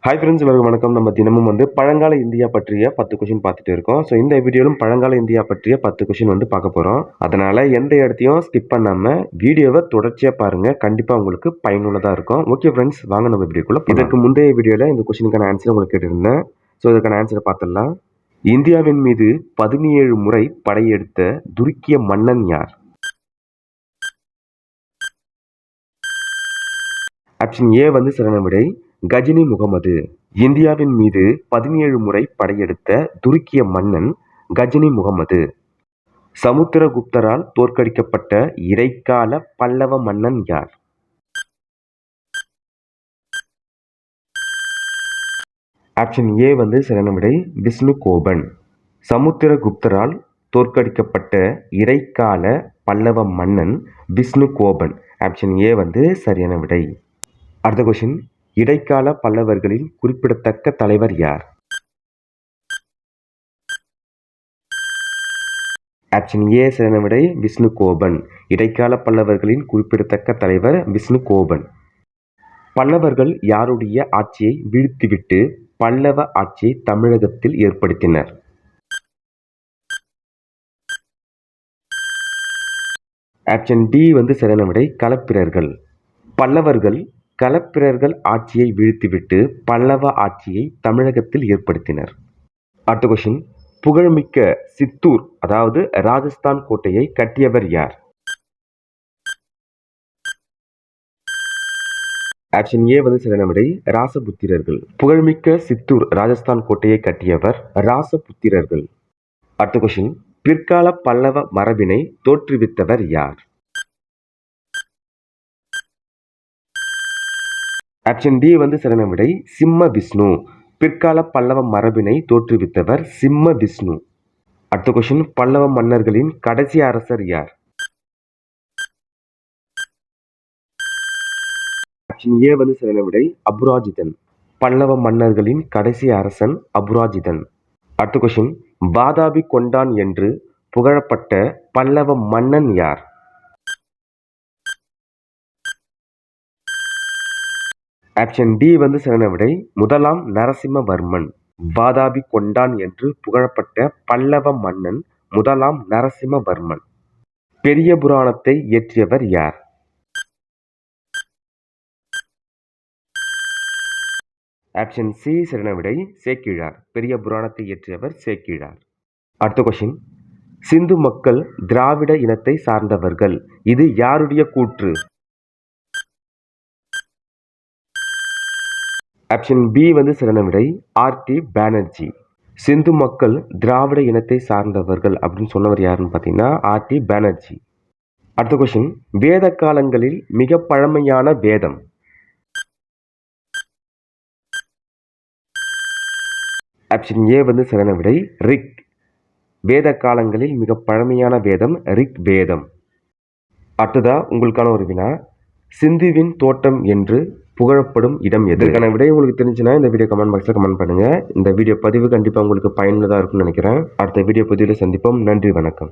Hi friends, எல்லாருக்கும் வணக்கம். நம்ம தினமும் பழங்கால இந்தியா பற்றிய 10 கொஸ்டின் பார்த்துட்டு இருக்கோம். ஸோ இந்த வீடியோலும் பழங்கால இந்தியா பற்றிய 10 கொஸ்டின் பார்க்க போகிறோம். அதனால எந்த இடத்தையும் ஸ்கிப் பண்ணாம வீடியோவை தொடர்ச்சியாக பாருங்க. கண்டிப்பாக உங்களுக்கு பயனுள்ளதாக இருக்கும். ஓகே ஃப்ரெண்ட்ஸ், வாங்க நம்ம வீடியோக்குள்ள. இதற்கு முந்தைய வீடியோவில் இந்த கொஸ்டினுக்கான ஆன்சர் உங்களுக்கு கேட்டிருந்தேன். ஸோ இதுக்கான ஆன்சரை பார்த்துடலாம். இந்தியாவின் மீது 17 முறை படையெடுத்த துருக்கிய மன்னன் யார்? ஆப்ஷன் ஏ சரியான விடை, கஜினி முகமது. இந்தியாவின் மீது 17 முறை படையெடுத்த துருக்கிய மன்னன் கஜினி முகமது. சமுத்திரகுப்தரால் தோற்கடிக்கப்பட்ட இடைக்கால பல்லவ மன்னன் யார்? ஆப்ஷன் ஏ சரியான விடை, விஷ்ணுகோபன். சமுத்திரகுப்தரால் தோற்கடிக்கப்பட்ட இடைக்கால பல்லவ மன்னன் விஷ்ணுகோபன். ஆப்ஷன் ஏ சரியான விடை. அடுத்த கொஸ்டின், இடைக்கால பல்லவர்களின் குறிப்பிடத்தக்க தலைவர் யார்? ஆப்ஷன் ஏ சரியான விடை, விஷ்ணுகோபன். இடைக்கால பல்லவர்களின் குறிப்பிடத்தக்க தலைவர் விஷ்ணுகோபன். பல்லவர்கள் யாருடைய ஆட்சியை வீழ்த்திவிட்டு பல்லவ ஆட்சியை தமிழகத்தில் ஏற்படுத்தினர்? ஆப்ஷன் டி சரியான விடை, களப்பிரர்கள். பல்லவர்கள் களப்பிரர்கள் ஆட்சியை வீழ்த்திவிட்டு பல்லவ ஆட்சியை தமிழகத்தில் ஏற்படுத்தினர். அடுத்த கொஸ்டின், புகழ்மிக்க சித்தூர் அதாவது ராஜஸ்தான் கோட்டையை கட்டியவர் யார்? ஆப்ஷன் ஏ சரியான விடை, ராசபுத்திரர்கள். புகழ்மிக்க சித்தூர் ராஜஸ்தான் கோட்டையை கட்டியவர் ராசபுத்திரர்கள். அடுத்த கொஸ்டின், பிற்கால பல்லவ மரபினை தோற்றுவித்தவர் யார்? ஆப்ஷன் டி சரியான விடை, சிம்ம விஷ்ணு. பிற்கால பல்லவ மரபினை தோற்றுவித்தவர் சிம்ம விஷ்ணு. அடுத்த கொஸ்டின், பல்லவ மன்னர்களின் கடைசி அரசர் யார்? ஆப்ஷன் ஏ சரியான விடை, அபுராஜிதன். பல்லவ மன்னர்களின் கடைசி அரசன் அபுராஜிதன். அடுத்த கொஸ்டின், வாதாபி கொண்டான் என்று புகழப்பட்ட பல்லவ மன்னன் யார்? ஆப்ஷன் டி சரியான விடை, முதலாம் நரசிம்மவர்மன். வாதாபி கொண்டான் என்று புகழப்பட்ட பல்லவ மன்னன் முதலாம் நரசிம்மவர்மன். பெரிய புராணத்தை இயற்றியவர் யார்? ஆப்ஷன் சி சரியான விடை, சேக்கிழார். பெரிய புராணத்தை இயற்றியவர் சேக்கிழார். அடுத்த கொஸ்டின், சிந்து மக்கள் திராவிட இனத்தை சார்ந்தவர்கள். இது யாருடைய கூற்று? ஆப்ஷன் பி சரியான விடை, ஆர்.டி. பானர்ஜி. சிந்து மக்கள் திராவிட இனத்தை சார்ந்தவர்கள் அப்படின்னு சொன்னவர் யாருன்னு பார்த்தீங்கன்னா ஆர்.டி. பானர்ஜி. அடுத்த கொஸ்டின், வேத காலங்களில் மிக பழமையான வேதம்? ஆப்ஷன் ஏ சரியான விடை, ரிக். வேத காலங்களில் மிக பழமையான வேதம் ரிக் வேதம். அடுத்ததா உங்களுக்கான ஒரு வினா, சிந்துவின் தோட்டம் என்று புகழப்படும் இடம் எது? இதற்கான விடை உங்களுக்கு தெரிஞ்சுன்னா இந்த வீடியோ கமெண்ட் பாக்ஸில் கமெண்ட் பண்ணுங்க. இந்த வீடியோ பதிவு கண்டிப்பாக உங்களுக்கு பயனுள்ளதாக இருக்கும்னு நினைக்கிறேன். அடுத்த வீடியோ பதிவில் சந்திப்போம். நன்றி, வணக்கம்.